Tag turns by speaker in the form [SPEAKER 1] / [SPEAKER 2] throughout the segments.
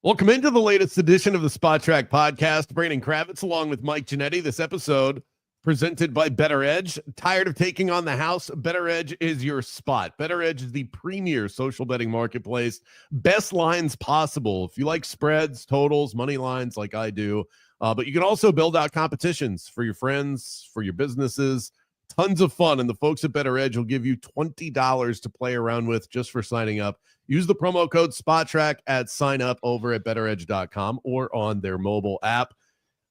[SPEAKER 1] Welcome into the latest edition of the Spot Track Podcast. Brandon Kravitz along with Mike Ginnitti. This episode presented by Bettor Edge. Tired of taking on the house? Bettor Edge is your spot. Bettor Edge is the premier social betting marketplace. Best lines possible. If you like spreads, totals, money lines like I do. But you can also build out competitions for your friends, for your businesses. Tons of fun. And the folks at Bettor Edge will give you $20 to play around with just for signing up. Use the promo code SPOTTRACK at sign up over at bettoredge.com or on their mobile app.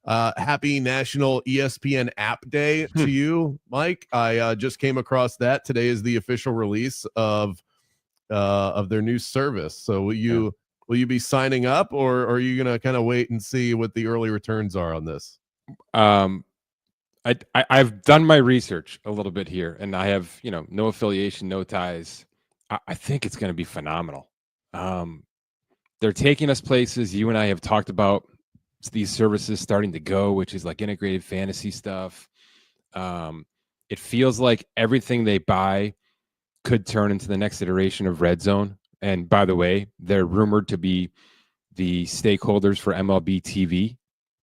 [SPEAKER 1] Happy National ESPN App Day to you, Mike. I just came across that. Today is the official release of their new service. So will you be signing up, or are you going to kind of wait and see what the early returns are on this?
[SPEAKER 2] I've done my research a little bit here, and I have, no affiliation, no ties. I think it's going to be phenomenal. They're taking us places you and I have talked about these services starting to go, which is like integrated fantasy stuff. It feels like everything they buy could turn into the next iteration of Red Zone. And by the way, they're rumored to be the stakeholders for MLB TV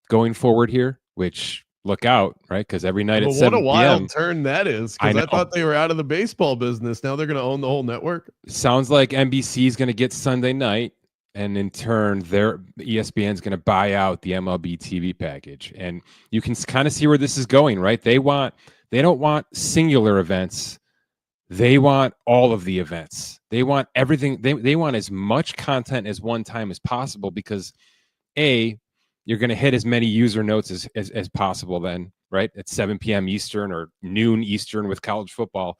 [SPEAKER 2] going forward here, which look out, right? Because every night at 7
[SPEAKER 1] p.m. What a wild
[SPEAKER 2] PM,
[SPEAKER 1] turn that is, because I thought they were out of the baseball business. Now they're going to own the whole network.
[SPEAKER 2] Sounds like NBC is going to get Sunday night, and in turn, ESPN is going to buy out the MLB TV package. And you can kind of see where this is going, right? They don't want singular events. They want all of the events. They want everything. They want as much content as one time as possible, because you're going to hit as many user notes as possible then, right? At 7 p.m. Eastern or noon Eastern with college football.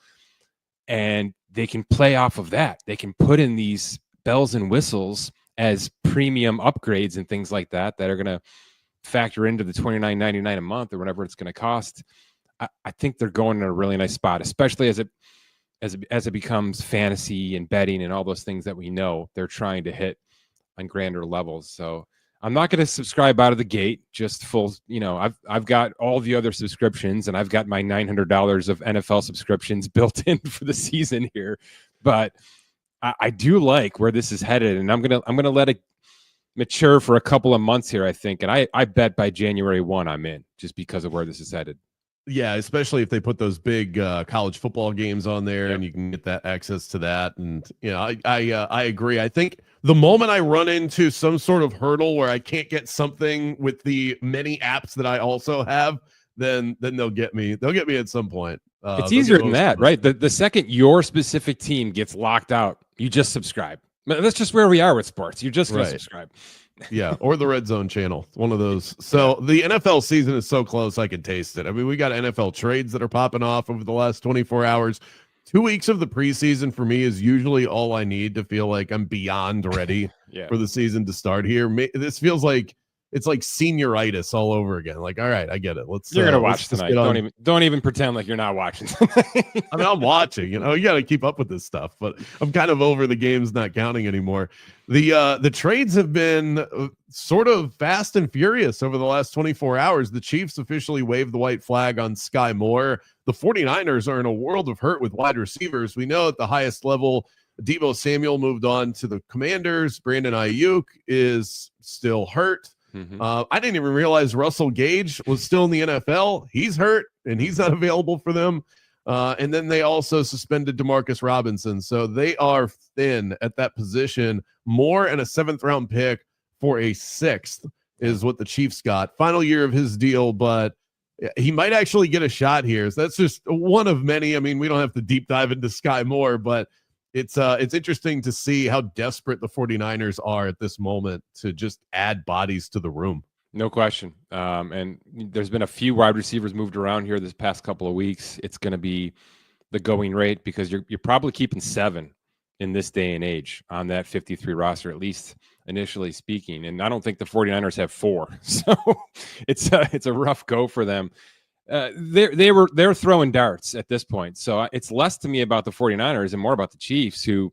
[SPEAKER 2] And they can play off of that. They can put in these bells and whistles as premium upgrades and things like that are going to factor into the $29.99 a month or whatever it's going to cost. I think they're going in a really nice spot, especially as it becomes fantasy and betting and all those things that we know they're trying to hit on grander levels. So I'm not going to subscribe out of the gate, just full, I've got all the other subscriptions, and I've got my $900 of NFL subscriptions built in for the season here. But I do like where this is headed, and I'm going to let it mature for a couple of months here, I think. And I bet by January 1 I'm in, just because of where this is headed.
[SPEAKER 1] Yeah, especially if they put those big college football games on there, and you can get that access to that. And I agree. I think the moment I run into some sort of hurdle where I can't get something with the many apps that I also have, then they'll get me. They'll get me at some point.
[SPEAKER 2] It's easier than that, right? The second your specific team gets locked out, you just subscribe. That's just where we are with sports. You just go subscribe.
[SPEAKER 1] Yeah, or the Red Zone channel, one of those. So the NFL season is so close, I can taste it. I mean, we got NFL trades that are popping off over the last 24 hours. 2 weeks of the preseason for me is usually all I need to feel like I'm beyond ready for the season to start here. This feels like it's like senioritis all over again. Like, all right, I get it. You're
[SPEAKER 2] gonna watch tonight. Don't even pretend like you're not watching.
[SPEAKER 1] I mean, I'm watching. You got to keep up with this stuff. But I'm kind of over the games not counting anymore. The trades have been sort of fast and furious over the last 24 hours. The Chiefs officially waved the white flag on Sky Moore. The 49ers are in a world of hurt with wide receivers. We know at the highest level, Deebo Samuel moved on to the Commanders. Brandon Ayuk is still hurt. I didn't even realize Russell Gage was still in the NFL. He's hurt, and he's not available for them. And then they also suspended Demarcus Robinson. So they are thin at that position. More and a 7th-round pick for a 6th is what the Chiefs got. Final year of his deal, but he might actually get a shot here. So that's just one of many. I mean, we don't have to deep dive into Sky Moore, but it's interesting to see how desperate the 49ers are at this moment to just add bodies to the room.
[SPEAKER 2] No question. And there's been a few wide receivers moved around here this past couple of weeks. It's going to be the going rate, because you're probably keeping 7 in this day and age on that 53 roster, at least initially speaking. And I don't think the 49ers have 4. So it's a rough go for them. They're throwing darts at this point. So it's less to me about the 49ers and more about the Chiefs, who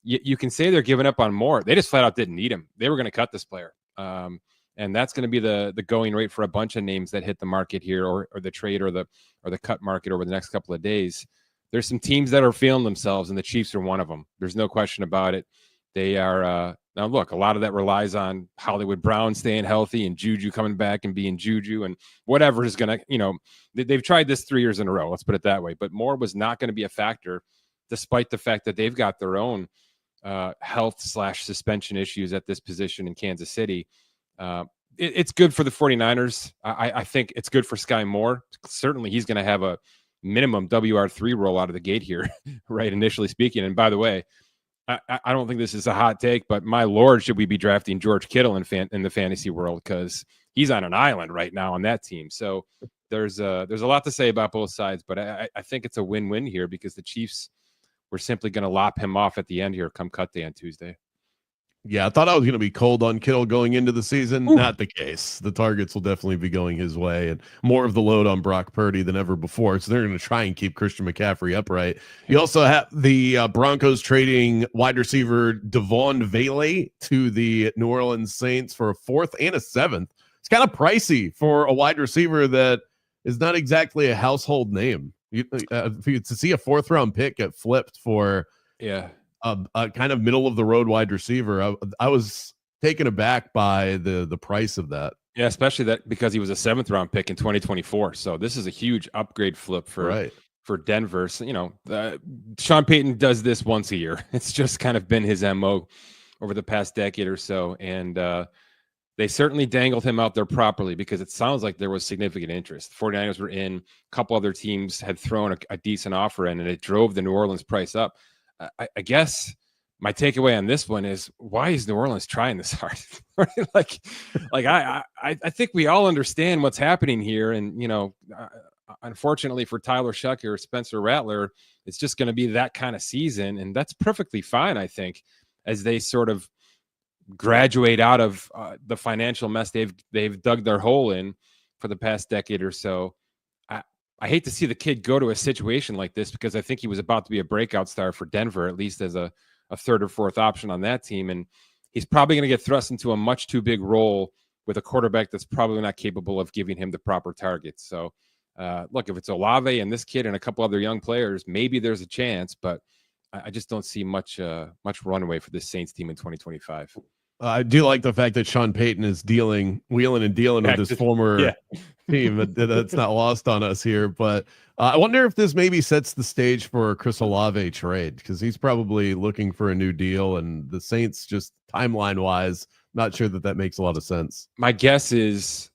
[SPEAKER 2] you can say they're giving up on Moore. They just flat out didn't need him. They were going to cut this player. And that's going to be the going rate for a bunch of names that hit the market here, or the trade or the cut market over the next couple of days. There's some teams that are feeling themselves, and the Chiefs are one of them. There's no question about it. They are Now, look, a lot of that relies on Hollywood Brown staying healthy and Juju coming back and being Juju and whatever is going to, they've tried this 3 years in a row. Let's put it that way. But Moore was not going to be a factor, despite the fact that they've got their own health/suspension issues at this position in Kansas City. It's good for the 49ers. I think it's good for Sky Moore. Certainly, he's going to have a minimum WR3 roll out of the gate here, right? Initially speaking. And by the way, I don't think this is a hot take, but my Lord, should we be drafting George Kittle in the fantasy world, because he's on an island right now on that team. So there's a lot to say about both sides, but I think it's a win-win here because the Chiefs were simply going to lop him off at the end here come cut day on Tuesday.
[SPEAKER 1] Yeah, I thought I was going to be cold on Kittle going into the season.
[SPEAKER 2] Ooh.
[SPEAKER 1] Not the case. The targets will definitely be going his way, and more of the load on Brock Purdy than ever before. So they're going to try and keep Christian McCaffrey upright. You also have the Broncos trading wide receiver Devon Vele to the New Orleans Saints for a 4th and a 7th. It's kind of pricey for a wide receiver that is not exactly a household name. To see a 4th round pick get flipped for a kind of middle of the road wide receiver, I was taken aback by the price of that.
[SPEAKER 2] Yeah, especially that because he was a 7th round pick in 2024. So this is a huge upgrade flip for Denver. So, Sean Payton does this once a year. It's just kind of been his MO over the past decade or so. And they certainly dangled him out there properly because it sounds like there was significant interest. The 49ers were in, a couple other teams had thrown a decent offer in, and it drove the New Orleans price up. I guess my takeaway on this one is, why is New Orleans trying this hard? I think we all understand what's happening here. And, unfortunately for Tyler Shucker, Spencer Rattler, it's just going to be that kind of season. And that's perfectly fine, I think, as they sort of graduate out of the financial mess they've dug their hole in for the past decade or so. I hate to see the kid go to a situation like this because I think he was about to be a breakout star for Denver, at least as a 3rd or 4th option on that team. And he's probably going to get thrust into a much too big role with a quarterback that's probably not capable of giving him the proper targets. So, look, if it's Olave and this kid and a couple other young players, maybe there's a chance, but I just don't see much runway for this Saints team in 2025.
[SPEAKER 1] I do like the fact that Sean Payton is wheeling and dealing with his former team. That's not lost on us here. But I wonder if this maybe sets the stage for a Chris Olave trade, because he's probably looking for a new deal. And the Saints, just timeline-wise, not sure that makes a lot of sense.
[SPEAKER 2] My guess is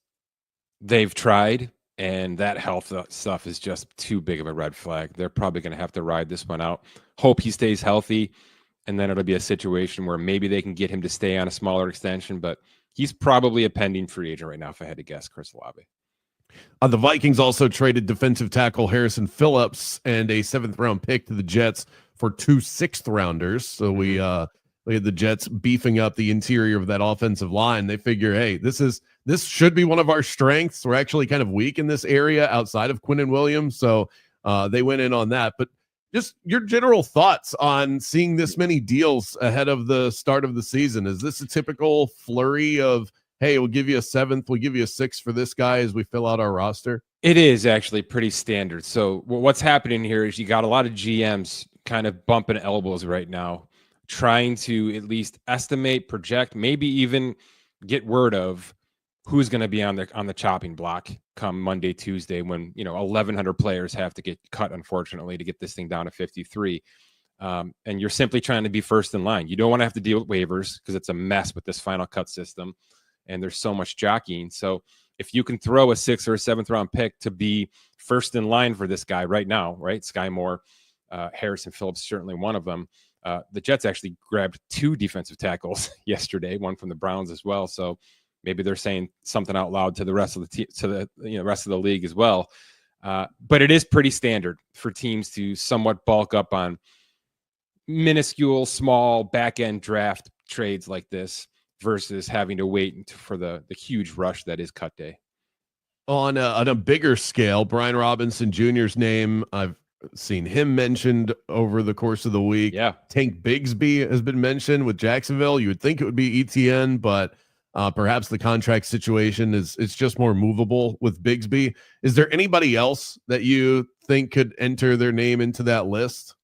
[SPEAKER 2] they've tried, and that health stuff is just too big of a red flag. They're probably going to have to ride this one out. Hope he stays healthy. And then it'll be a situation where maybe they can get him to stay on a smaller extension, but he's probably a pending free agent right now, if I had to guess, Chris Olave.
[SPEAKER 1] The Vikings also traded defensive tackle Harrison Phillips and a 7th round pick to the Jets for 2 6th rounders. So we had the Jets beefing up the interior of that offensive line. They figure, hey, this should be one of our strengths. We're actually kind of weak in this area outside of Quinnen Williams. So they went in on that. But just your general thoughts on seeing this many deals ahead of the start of the season. Is this a typical flurry of, hey, we'll give you a 7th, we'll give you a 6th for this guy as we fill out our roster?
[SPEAKER 2] It is actually pretty standard. So what's happening here is you got a lot of GMs kind of bumping elbows right now, trying to at least estimate, project, maybe even get word of who's going to be on the chopping block come Monday, Tuesday, when 1,100 players have to get cut, unfortunately, to get this thing down to 53. And you're simply trying to be first in line. You don't want to have to deal with waivers because it's a mess with this final cut system, and there's so much jockeying. So if you can throw a 6th or a 7th round pick to be first in line for this guy right now, right? Sky Moore, Harrison Phillips, certainly one of them. The Jets actually grabbed 2 defensive tackles yesterday, one from the Browns as well. So maybe they're saying something out loud to the rest of the rest of the league as well. But it is pretty standard for teams to somewhat bulk up on minuscule, small back-end draft trades like this versus having to wait for the huge rush that is cut day.
[SPEAKER 1] On a bigger scale, Brian Robinson Jr.'s name, I've seen him mentioned over the course of the week.
[SPEAKER 2] Yeah.
[SPEAKER 1] Tank Bigsby has been mentioned with Jacksonville. You would think it would be ETN, but perhaps the contract situation is just more movable with Bigsby. Is there anybody else that you think could enter their name into that list?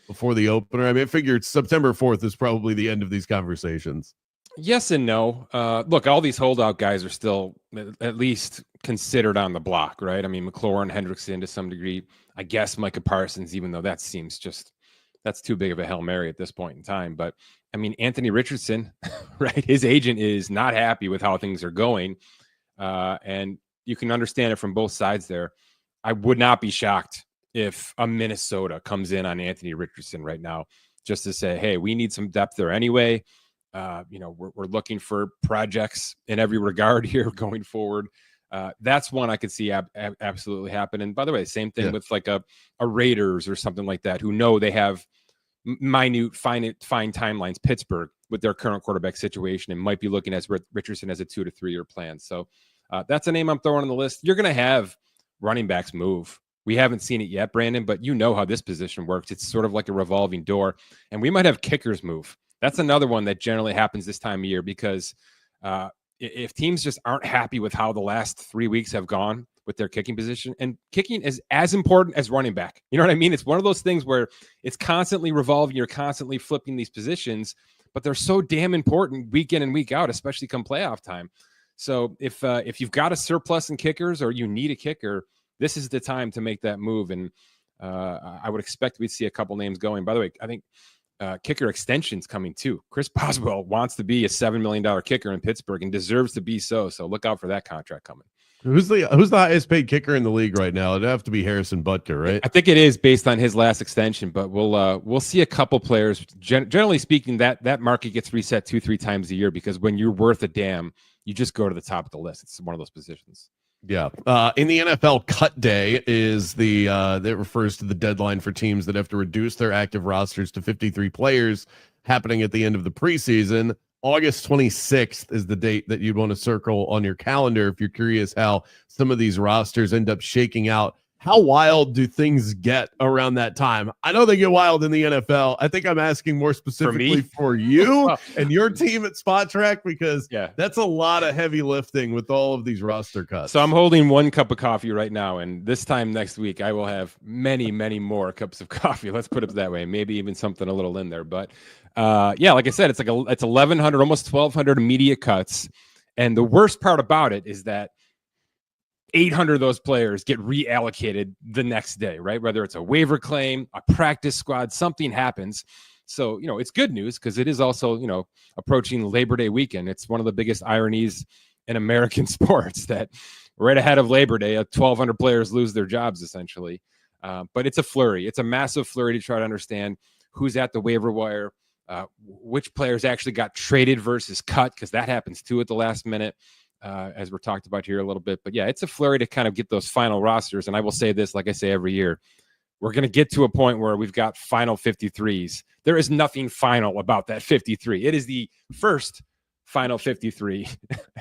[SPEAKER 1] before the opener? I mean, I figured September 4th is probably the end of these conversations.
[SPEAKER 2] Yes and no. Look, all these holdout guys are still at least considered on the block, right? I mean, McLaurin, Hendrickson to some degree. I guess Micah Parsons, even though that seems that's too big of a Hail Mary at this point in time. But I mean, Anthony Richardson, right? His agent is not happy with how things are going. And you can understand it from both sides there. I would not be shocked if a Minnesota comes in on Anthony Richardson right now, just to say, hey, we need some depth there anyway. We're looking for projects in every regard here going forward. That's one I could see absolutely happen. And by the way, same thing with like a Raiders or something like that, who know they have minute, fine timelines. Pittsburgh with their current quarterback situation and might be looking at Richardson as a 2 to 3 year plan. So that's a name I'm throwing on the list. You're going to have running backs move. We haven't seen it yet, Brandon, but you know how this position works. It's sort of like a revolving door, and we might have kickers move. That's another one that generally happens this time of year because if teams just aren't happy with how the last 3 weeks have gone with their kicking position, and kicking is as important as running back. You know what I mean? It's one of those things where it's constantly revolving. You're constantly flipping these positions, but they're so damn important week in and week out, especially come playoff time. So if you've got a surplus in kickers or you need a kicker, this is the time to make that move. And I would expect we'd see a couple names going. By the way, I think kicker extensions coming too. Chris Boswell wants to be a $7 million kicker in Pittsburgh and deserves to be so. So look out for that contract coming.
[SPEAKER 1] Who's the highest paid kicker in the league right now? It'd have to be Harrison Butker, right?
[SPEAKER 2] I think it is based on his last extension, but we'll see a couple players. Generally speaking, that market gets reset 2-3 times a year because when you're worth a damn, you just go to the top of the list. It's one of those positions.
[SPEAKER 1] Yeah. In the NFL, cut day is that refers to the deadline for teams that have to reduce their active rosters to 53 players, happening at the end of the preseason. August 26th is the date that you'd want to circle on your calendar if you're curious how some of these rosters end up shaking out. How wild do things get around that time? I know they get wild in the NFL. I think I'm asking more specifically for you and your team at Spot Track because that's a lot of heavy lifting with all of these roster cuts.
[SPEAKER 2] So I'm holding one cup of coffee right now, and this time next week I will have many, many more cups of coffee. Let's put it that way. Maybe even something a little in there. But like I said, it's 1,100, almost 1,200 immediate cuts. And the worst part about it is that 800 of those players get reallocated the next day, right? Whether it's a waiver claim, a practice squad, something happens. So, it's good news because it is also, approaching Labor Day weekend. It's one of the biggest ironies in American sports that right ahead of Labor Day, 1,200 players lose their jobs essentially. But it's a flurry. It's a massive flurry to try to understand who's at the waiver wire, which players actually got traded versus cut, because that happens too at the last minute. As we're talked about here a little bit. But yeah, it's a flurry to kind of get those final rosters. And I will say this, like I say every year, we're going to get to a point where we've got final 53s. There is nothing final about that 53. It is the first final 53.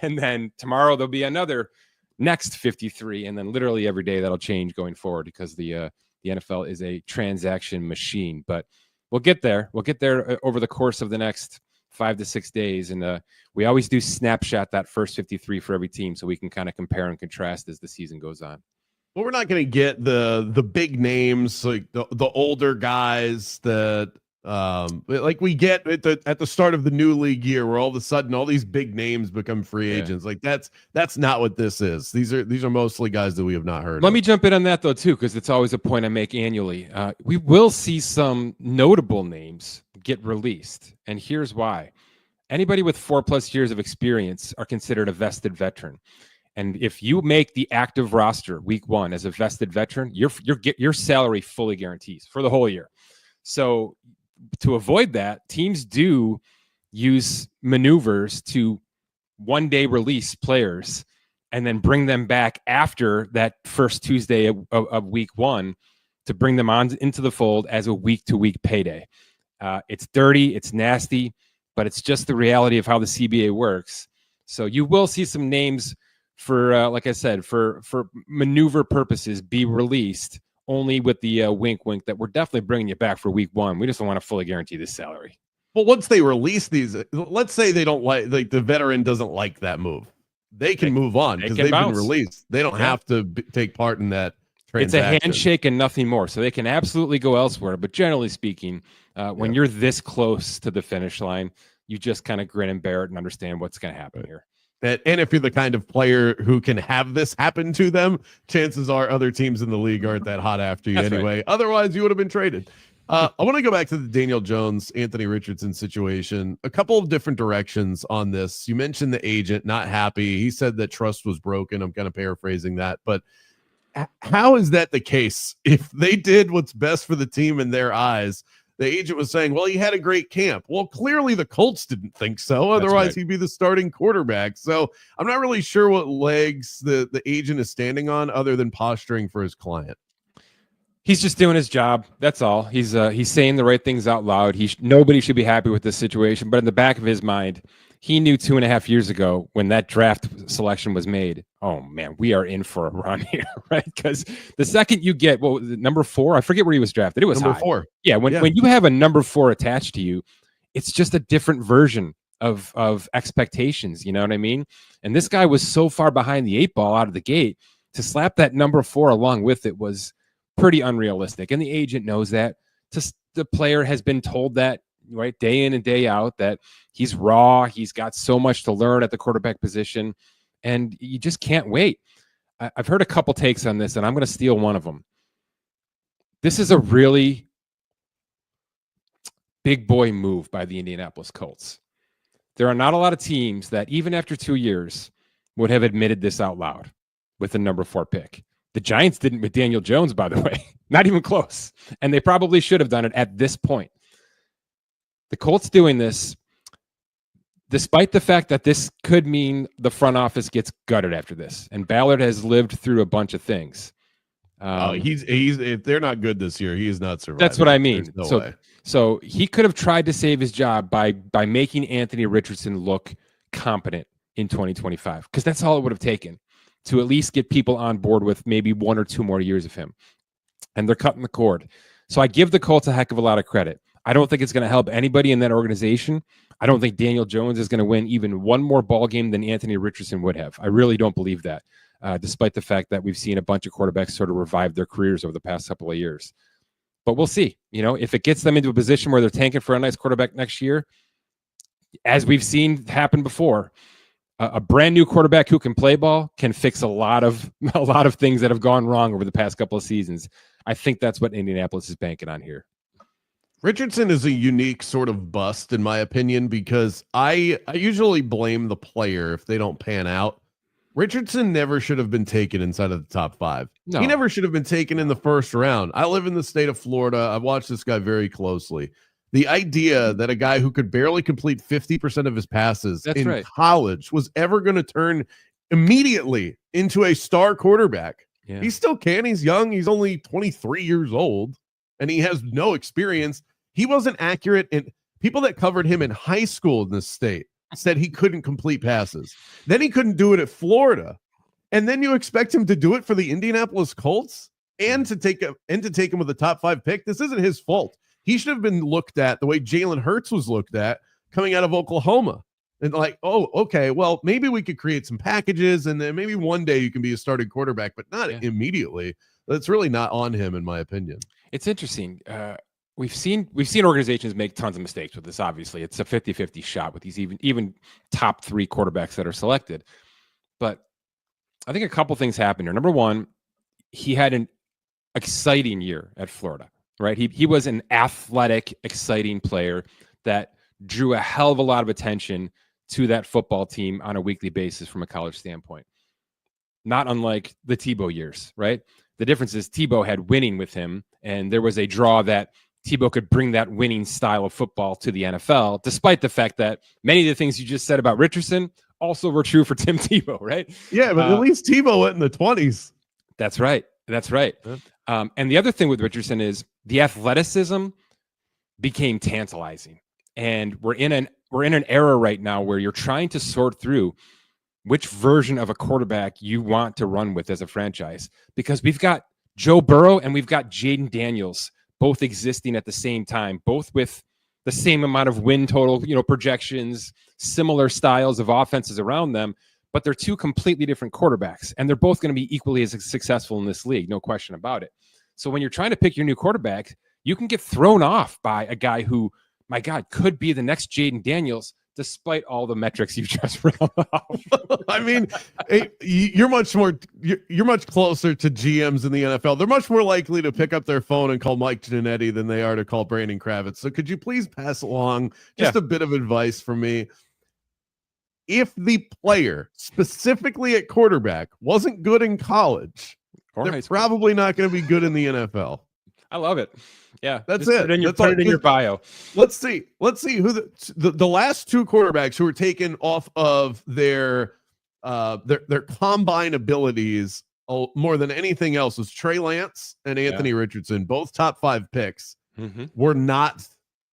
[SPEAKER 2] And then tomorrow there'll be another next 53. And then literally every day that'll change going forward because the NFL is a transaction machine. But we'll get there. We'll get there over the course of the next 5 to 6 days. And we always do snapshot that first 53 for every team so we can kind of compare and contrast as the season goes on.
[SPEAKER 1] Well, we're not going to get the big names, like the older guys that like we get at the start of the new league year, where all of a sudden all these big names become free agents. Like that's not what this is. These are mostly guys that we have not heard.
[SPEAKER 2] Let me jump in on that though too, because it's always a point I make annually. We will see some notable names get released, and here's why. Anybody with 4+ years of experience are considered a vested veteran. And if you make the active roster week 1 as a vested veteran, your salary fully guarantees for the whole year. So to avoid that, teams do use maneuvers to one day release players and then bring them back after that first Tuesday of week 1 to bring them on into the fold as a week-to-week payday. It's dirty, it's nasty, but it's just the reality of how the CBA works. So you will see some names for, like I said, for maneuver purposes be released, only with the wink that we're definitely bringing you back for week 1. We just don't want to fully guarantee this salary.
[SPEAKER 1] Well, once they release these, let's say they don't like the veteran doesn't like that move. They can move on because they've been released. They don't have to take part in that
[SPEAKER 2] It's a handshake and nothing more. So they can absolutely go elsewhere. But generally speaking, when you're this close to the finish line, you just kind of grin and bear it and understand what's going to happen here.
[SPEAKER 1] And if you're the kind of player who can have this happen to them, chances are other teams in the league aren't that hot after you anyway. Right. Otherwise, you would have been traded. I want to go back to the Daniel Jones, Anthony Richardson situation. A couple of different directions on this. You mentioned the agent not happy. He said that trust was broken. I'm kind of paraphrasing that. But how is that the case? If they did what's best for the team in their eyes, the agent was saying, well, he had a great camp. Well, clearly the Colts didn't think so. Otherwise, he'd be the starting quarterback. So I'm not really sure what legs the agent is standing on other than posturing for his client.
[SPEAKER 2] He's just doing his job. That's all. He's saying the right things out loud. Nobody should be happy with this situation. But in the back of his mind, he knew 2.5 years ago when that draft selection was made, oh, man, we are in for a run here, right? Because the second you get, number 4? I forget where he was drafted. It was
[SPEAKER 1] number
[SPEAKER 2] high.
[SPEAKER 1] 4.
[SPEAKER 2] Yeah, when you have a number 4 attached to you, it's just a different version of expectations, you know what I mean? And this guy was so far behind the 8 ball out of the gate, to slap that number 4 along with it was pretty unrealistic. And the agent knows that. The player has been told that, right, day in and day out, that he's raw. He's got so much to learn at the quarterback position, and you just can't wait. I've heard a couple takes on this, and I'm going to steal one of them. This is a really big boy move by the Indianapolis Colts. There are not a lot of teams that, even after 2 years, would have admitted this out loud with the number 4 pick. The Giants didn't with Daniel Jones, by the way. Not even close. And they probably should have done it at this point. The Colts doing this, despite the fact that this could mean the front office gets gutted after this. And Ballard has lived through a bunch of things.
[SPEAKER 1] He's if they're not good this year, he is not surviving.
[SPEAKER 2] That's what I mean.
[SPEAKER 1] No way.
[SPEAKER 2] So he could have tried to save his job by making Anthony Richardson look competent in 2025, because that's all it would have taken to at least get people on board with maybe 1 or 2 more years of him. And they're cutting the cord. So I give the Colts a heck of a lot of credit. I don't think it's going to help anybody in that organization. I don't think Daniel Jones is going to win even one more ball game than Anthony Richardson would have. I really don't believe that, despite the fact that we've seen a bunch of quarterbacks sort of revive their careers over the past couple of years. But we'll see. You know, if it gets them into a position where they're tanking for a nice quarterback next year, as we've seen happen before, a brand new quarterback who can play ball can fix a lot of things that have gone wrong over the past couple of seasons. I think that's what Indianapolis is banking on here.
[SPEAKER 1] Richardson is a unique sort of bust, in my opinion, because I usually blame the player if they don't pan out. Richardson never should have been taken inside of the top 5. No. He never should have been taken in the first round. I live in the state of Florida. I watched this guy very closely. The idea that a guy who could barely complete 50% of his passes college was ever going to turn immediately into a star quarterback. Yeah. He still can. He's young. He's only 23 years old, and he has no experience. He wasn't accurate, and people that covered him in high school in this state said he couldn't complete passes. Then he couldn't do it at Florida. And then you expect him to do it for the Indianapolis Colts and to take him with a top 5 pick. This isn't his fault. He should have been looked at the way Jalen Hurts was looked at coming out of Oklahoma. And like, oh, okay, well, maybe we could create some packages and then maybe one day you can be a starting quarterback, but not immediately. That's really not on him, in my opinion.
[SPEAKER 2] It's interesting. We've seen organizations make tons of mistakes with this. Obviously, it's a 50-50 shot with these even top 3 quarterbacks that are selected. But I think a couple things happened here. Number one, he had an exciting year at Florida, right? He was an athletic, exciting player that drew a hell of a lot of attention to that football team on a weekly basis from a college standpoint. Not unlike the Tebow years, right? The difference is Tebow had winning with him, and there was a draw that Tebow could bring that winning style of football to the NFL, despite the fact that many of the things you just said about Richardson also were true for Tim Tebow, right?
[SPEAKER 1] Yeah, but at least Tebow went in the 20s.
[SPEAKER 2] That's right. Yeah. And the other thing with Richardson is the athleticism became tantalizing. And we're in an era right now where you're trying to sort through which version of a quarterback you want to run with as a franchise, because we've got Joe Burrow and we've got Jaden Daniels both existing at the same time, both with the same amount of win total, projections, similar styles of offenses around them. but they're two completely different quarterbacks, and they're both going to be equally as successful in this league, no question about it. So when you're trying to pick your new quarterback, you can get thrown off by a guy who, my God, could be the next Jaden Daniels, despite all the metrics you just read off.
[SPEAKER 1] I mean, you're much closer to GMs in the NFL. They're much more likely to pick up their phone and call Mike Ginnitti than they are to call Brandon Kravitz. So could you please pass along just a bit of advice for me? If the player, specifically at quarterback, wasn't good in college, they're probably not going to be good in the NFL.
[SPEAKER 2] I love it. Yeah,
[SPEAKER 1] that's it.
[SPEAKER 2] Put it in your bio.
[SPEAKER 1] Let's see who the last two quarterbacks who were taken off of their combine abilities more than anything else was Trey Lance and Anthony Richardson, both top 5 picks. Were not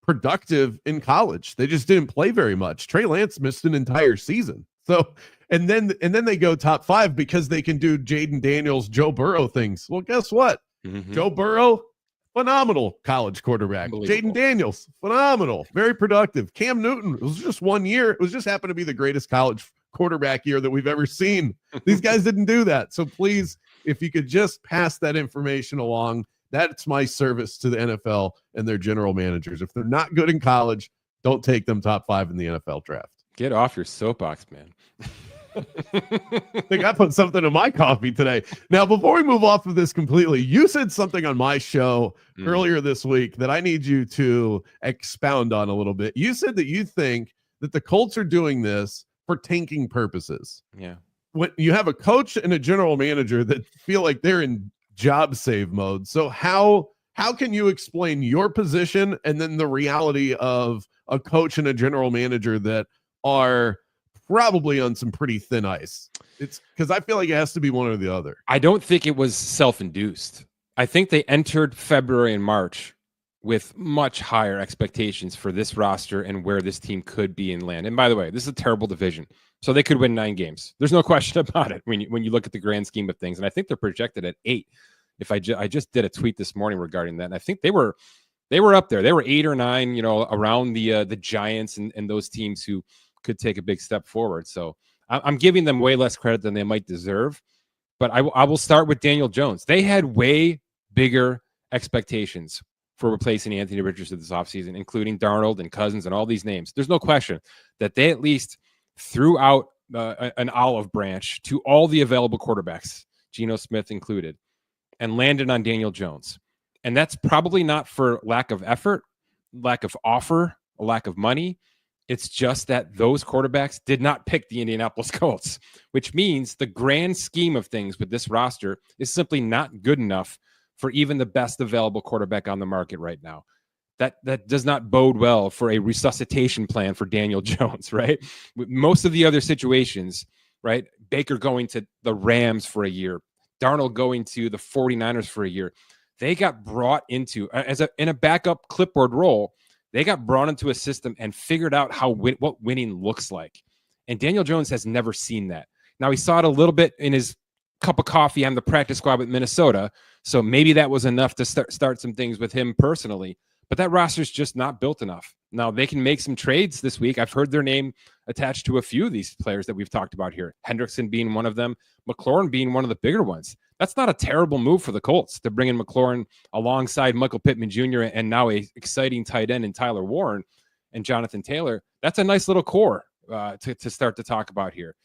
[SPEAKER 1] productive in college. They just didn't play very much. Trey Lance missed an entire season. So, and then they go top 5 because they can do Jaden Daniels, Joe Burrow things. Well, guess what? Joe Burrow, phenomenal college quarterback. Jaden Daniels, phenomenal, very productive. Cam Newton, it was just 1 year. It was just happened to be the greatest college quarterback year that we've ever seen. These guys didn't do that. So please, if you could just pass that information along, that's my service to the NFL and their general managers. If they're not good in college, don't take them top 5 in the NFL draft.
[SPEAKER 2] Get off your soapbox, man.
[SPEAKER 1] I think I put something in my coffee today. Now, before we move off of this completely, you said something on my show earlier this week that I need you to expound on a little bit. You said that you think that the Colts are doing this for tanking purposes.
[SPEAKER 2] Yeah.
[SPEAKER 1] When you have a coach and a general manager that feel like they're in job save mode. So how can you explain your position and then the reality of a coach and a general manager that are probably on some pretty thin ice? It's because I feel like it has to be one or the other.
[SPEAKER 2] I don't think it was self-induced. I think they entered February and March with much higher expectations for this roster and where this team could be and land. And by the way, this is a terrible division, so they could win 9 games. There's no question about it when you look at the grand scheme of things. And I think they're projected at 8. If I just did a tweet this morning regarding that, and I think they were up there. They were 8 or 9, around the Giants and those teams who could take a big step forward. So I'm giving them way less credit than they might deserve. But I will start with Daniel Jones. They had way bigger expectations for replacing Anthony Richardson this offseason, including Darnold and Cousins and all these names. There's no question that they at least threw out an olive branch to all the available quarterbacks, Geno Smith included, and landed on Daniel Jones. And that's probably not for lack of effort, lack of offer, a lack of money. It's just that those quarterbacks did not pick the Indianapolis Colts, which means the grand scheme of things with this roster is simply not good enough for even the best available quarterback on the market right now. That does not bode well for a resuscitation plan for Daniel Jones, right? With most of the other situations, right? Baker going to the Rams for a year, Darnold going to the 49ers for a year. They got brought into, in a backup clipboard role, they got brought into a system and figured out what winning looks like. And Daniel Jones has never seen that. Now, he saw it a little bit in his cup of coffee on the practice squad with Minnesota, so maybe that was enough to start some things with him personally. But that roster's just not built enough. Now, they can make some trades this week. I've heard their name attached to a few of these players that we've talked about here. Hendrickson being one of them, McLaurin being one of the bigger ones. That's not a terrible move for the Colts to bring in McLaurin alongside Michael Pittman Jr. and now a exciting tight end in Tyler Warren and Jonathan Taylor. That's a nice little core to start to talk about here.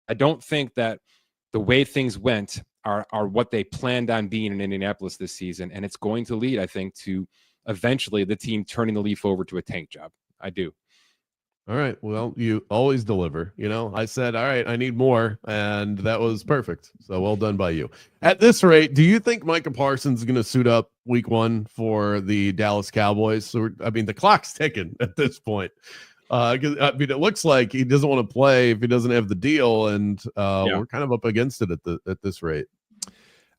[SPEAKER 2] I don't think that the way things went are what they planned on being in Indianapolis this season, and it's going to lead, I think, to eventually the team turning the leaf over to a tank job. I do.
[SPEAKER 1] All right. Well, you always deliver. I said, all right, I need more, and that was perfect. So well done by you. At this rate, do you think Micah Parsons is going to suit up week 1 for the Dallas Cowboys? So, the clock's ticking at this point. It looks like he doesn't want to play if he doesn't have the deal, and we're kind of up against it at this rate.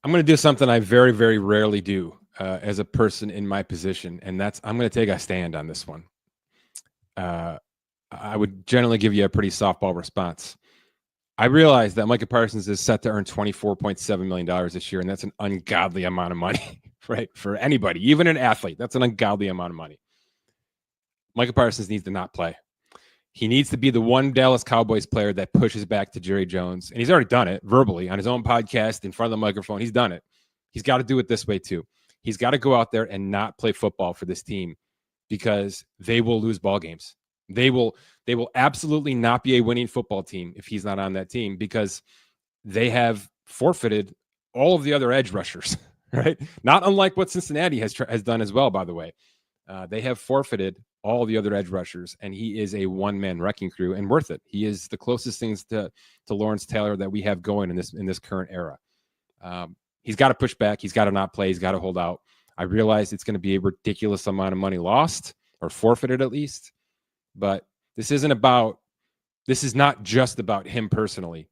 [SPEAKER 2] I'm going to do something I very, very rarely do as a person in my position, and that's I'm going to take a stand on this one. I would generally give you a pretty softball response. I realize that Micah Parsons is set to earn $24.7 million this year, and that's an ungodly amount of money, right? For anybody, even an athlete, that's an ungodly amount of money. Micah Parsons needs to not play. He needs to be the one Dallas Cowboys player that pushes back to Jerry Jones. And he's already done it verbally on his own podcast in front of the microphone. He's done it. He's got to do it this way too. He's got to go out there and not play football for this team because they will lose ball games. They will absolutely not be a winning football team if he's not on that team because they have forfeited all of the other edge rushers, right? Not unlike what Cincinnati has done as well, by the way. They have forfeited all the other edge rushers, and he is a one-man wrecking crew and worth it. He is the closest things to Lawrence Taylor that we have going in this current era. He's got to push back. He's got to not play. He's got to hold out. I realize it's going to be a ridiculous amount of money lost or forfeited at least, but this is not just about him personally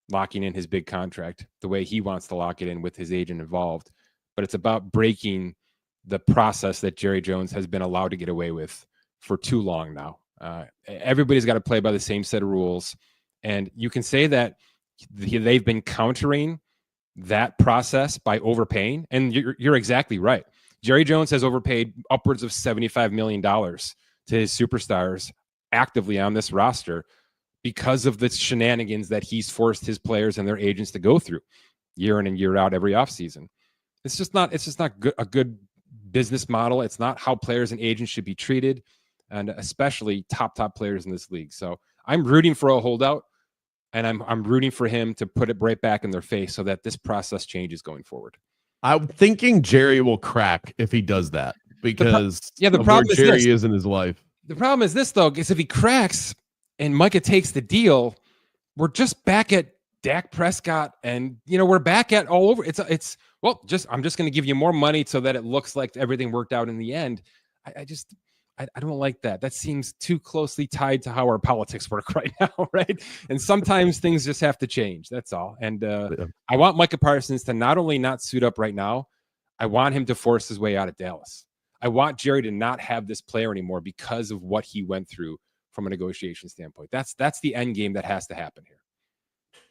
[SPEAKER 2] locking in his big contract the way he wants to lock it in with his agent involved, but it's about breaking the process that Jerry Jones has been allowed to get away with for too long now. Everybody's got to play by the same set of rules. And you can say that they've been countering that process by overpaying. And you're exactly right. Jerry Jones has overpaid upwards of $75 million to his superstars actively on this roster because of the shenanigans that he's forced his players and their agents to go through year in and year out every offseason. It's just not a good business model. It's not how players and agents should be treated, and especially top players in this league. So I'm rooting for a holdout, and I'm rooting for him to put it right back in their face so that this process changes going forward.
[SPEAKER 1] I'm thinking Jerry will crack if he does that because
[SPEAKER 2] the problem is
[SPEAKER 1] Jerry is in his life.
[SPEAKER 2] The problem is this, though, is if he cracks and Micah takes the deal, we're just back at Dak Prescott, and we're back at all over. I'm just going to give you more money so that it looks like everything worked out in the end. I don't like that. That seems too closely tied to how our politics work right now, right? And sometimes things just have to change. That's all. And I want Micah Parsons to not only not suit up right now, I want him to force his way out of Dallas. I want Jerry to not have this player anymore because of what he went through from a negotiation standpoint. That's the end game that has to happen here.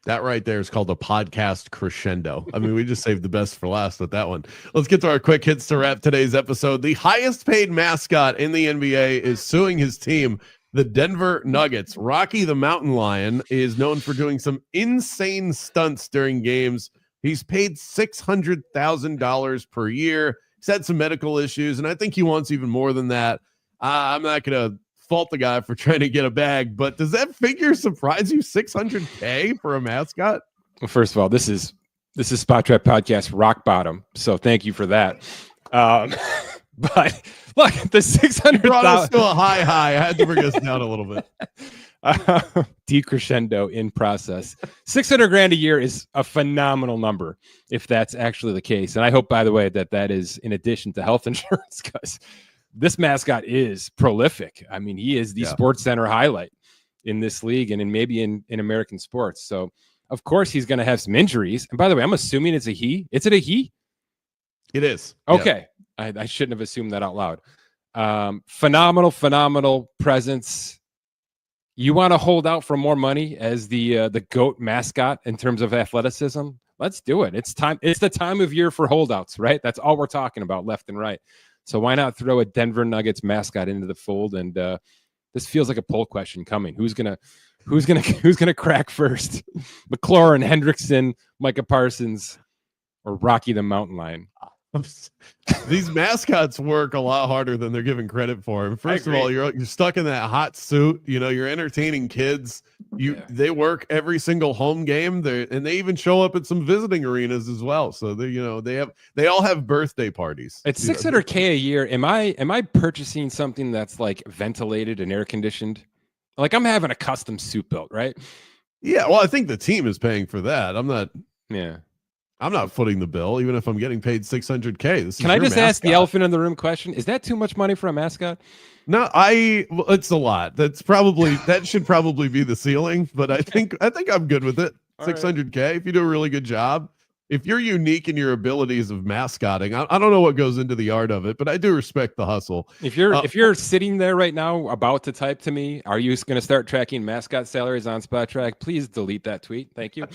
[SPEAKER 1] That right there is called a podcast crescendo. I mean, we just saved the best for last with that one. Let's get to our quick hits to wrap today's episode. The highest paid mascot in the NBA is suing his team, the Denver Nuggets. Rocky the Mountain Lion is known for doing some insane stunts during games. He's paid $600,000 per year. He's had some medical issues, and I think he wants even more than that. I'm not going to fault the guy for trying to get a bag, but does that figure surprise you? $600K for a mascot?
[SPEAKER 2] Well, first of all, this is Spot Trap Podcast rock bottom, so thank you for that. But look, the $600,000
[SPEAKER 1] brought us to a high. I had to bring us down a little bit.
[SPEAKER 2] Decrescendo in process. $600,000 a year is a phenomenal number if that's actually the case, and I hope, by the way, that is in addition to health insurance, because this mascot is prolific. I mean, he is the Sports Center highlight in this league and maybe in American sports. So, of course, he's going to have some injuries. And by the way, I'm assuming it's a he. Is it a he?
[SPEAKER 1] It is.
[SPEAKER 2] Okay. Yeah. I shouldn't have assumed that out loud. Phenomenal presence. You want to hold out for more money as the GOAT mascot in terms of athleticism? Let's do it. It's time. It's the time of year for holdouts, right? That's all we're talking about left and right. So why not throw a Denver Nuggets mascot into the fold? And this feels like a poll question coming. Who's gonna crack first? McLaurin, Hendrickson, Micah Parsons, or Rocky the Mountain Lion?
[SPEAKER 1] These mascots work a lot harder than they're given credit for. And first of all, you're stuck in that hot suit. You're entertaining kids. They work every single home game. And they even show up at some visiting arenas as well. So they all have birthday parties.
[SPEAKER 2] It's $600K a year. Am I purchasing something that's like ventilated and air conditioned? Like I'm having a custom suit built, right?
[SPEAKER 1] Yeah. Well, I think the team is paying for that. I'm not footing the bill, even if I'm getting paid $600K.
[SPEAKER 2] Can I just ask the elephant in the room question? Is that too much money for a mascot?
[SPEAKER 1] No, it's a lot. That should probably be the ceiling, but I think I'm good with it. All 600K. Right. If you do a really good job, if you're unique in your abilities of mascotting, I don't know what goes into the art of it, but I do respect the hustle.
[SPEAKER 2] If you're sitting there right now about to type to me, are you going to start tracking mascot salaries on Spot Track? Please delete that tweet. Thank you.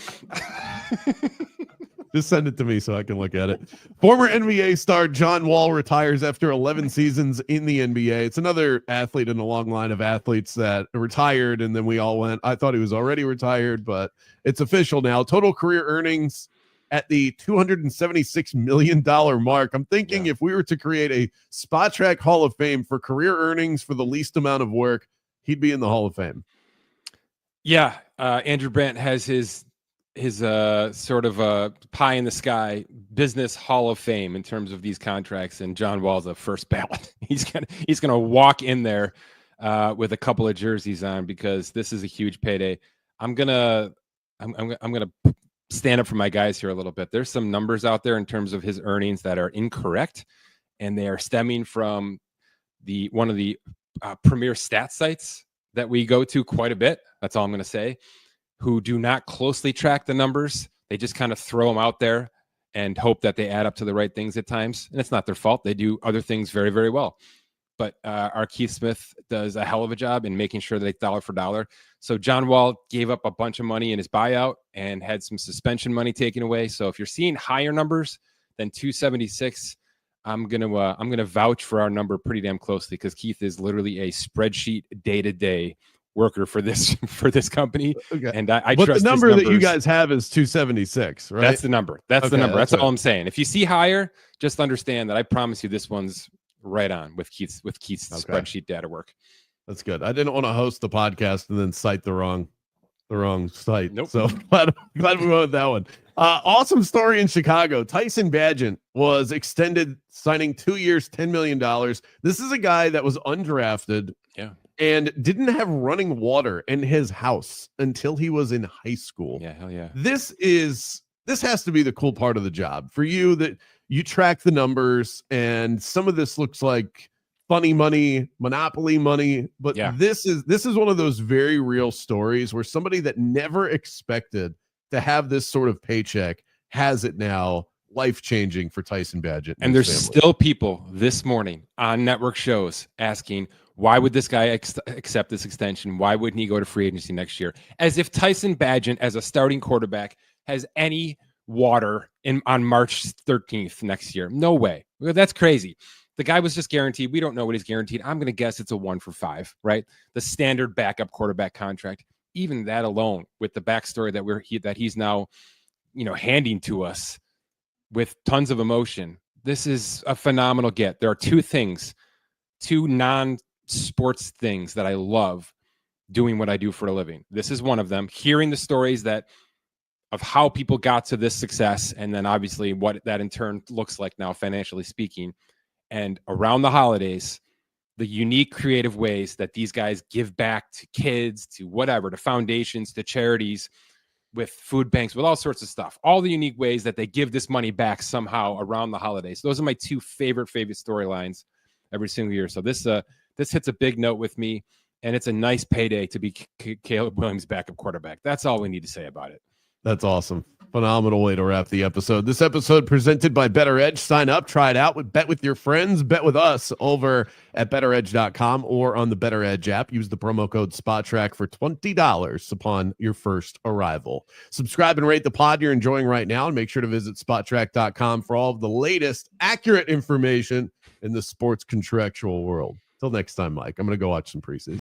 [SPEAKER 1] Just send it to me so I can look at it. Former NBA star John Wall retires after 11 seasons in the NBA. It's another athlete in a long line of athletes that retired, and then we all went, I thought he was already retired, but it's official now. Total career earnings at the $276 million mark. I'm thinking if we were to create a Spot Track Hall of Fame for career earnings for the least amount of work, he'd be in the Hall of Fame.
[SPEAKER 2] Yeah, Andrew Brandt has his sort of pie in the sky business Hall of Fame in terms of these contracts, and John Wall's a first ballot. He's gonna walk in there with a couple of jerseys on because this is a huge payday. I'm gonna stand up for my guys here a little bit. There's some numbers out there in terms of his earnings that are incorrect, and they are stemming from one of the premier stat sites that we go to quite a bit. That's all I'm going to say. Who do not closely track the numbers. They just kind of throw them out there and hope that they add up to the right things at times. And it's not their fault. They do other things very, very well. But our Keith Smith does a hell of a job in making sure that they dollar for dollar. So John Wall gave up a bunch of money in his buyout and had some suspension money taken away. So if you're seeing higher numbers than 276, I'm gonna vouch for our number pretty damn closely because Keith is literally a spreadsheet day-to-day worker for this company.
[SPEAKER 1] Okay.
[SPEAKER 2] And I
[SPEAKER 1] but
[SPEAKER 2] trust
[SPEAKER 1] the number that you guys have is 276, right?
[SPEAKER 2] That's the number. That's the number. That's
[SPEAKER 1] right.
[SPEAKER 2] all I'm saying. If you see higher, just understand that I promise you this one's right on with Keith's spreadsheet data work.
[SPEAKER 1] That's good. I didn't want to host the podcast and then cite the wrong site.
[SPEAKER 2] Nope.
[SPEAKER 1] So glad we went with that one. Awesome story in Chicago. Tyson Bagent was extended, signing 2 years, $10 million. This is a guy that was undrafted.
[SPEAKER 2] Yeah.
[SPEAKER 1] And didn't have running water in his house until he was in high school.
[SPEAKER 2] Yeah, hell yeah.
[SPEAKER 1] This has to be the cool part of the job for you, that you track the numbers, and some of this looks like funny money, monopoly money, but this is one of those very real stories where somebody that never expected to have this sort of paycheck has it now. Life-changing for Tyson Bagent.
[SPEAKER 2] And there's still people this morning on network shows asking, why would this guy accept this extension? Why wouldn't he go to free agency next year? As if Tyson Bagent, as a starting quarterback, has any water on March 13th next year. No way. That's crazy. The guy was just guaranteed. We don't know what he's guaranteed. I'm going to guess it's a 1 for 5, right? The standard backup quarterback contract. Even that alone, with the backstory that he's now, handing to us with tons of emotion. This is a phenomenal get. There are two non-sports things that I love doing what I do for a living. This is one of them. Hearing the stories of how people got to this success, and then obviously what that in turn looks like now, financially speaking. And around the holidays, the unique creative ways that these guys give back to kids, to whatever, to foundations, to charities, with food banks, with all sorts of stuff, all the unique ways that they give this money back somehow around the holidays. Those are my two favorite storylines every single year. So this hits a big note with me, and it's a nice payday to be Caleb Williams' backup quarterback. That's all we need to say about it.
[SPEAKER 1] That's awesome. Phenomenal way to wrap the episode. This episode presented by Bettor Edge. Sign up, try it out, bet with your friends, bet with us over at bettoredge.com or on the Bettor Edge app. Use the promo code SPOTTRACK for $20 upon your first arrival. Subscribe and rate the pod you're enjoying right now, and make sure to visit spottrack.com for all of the latest accurate information in the sports contractual world. Till next time, Mike, I'm going to go watch some preseason.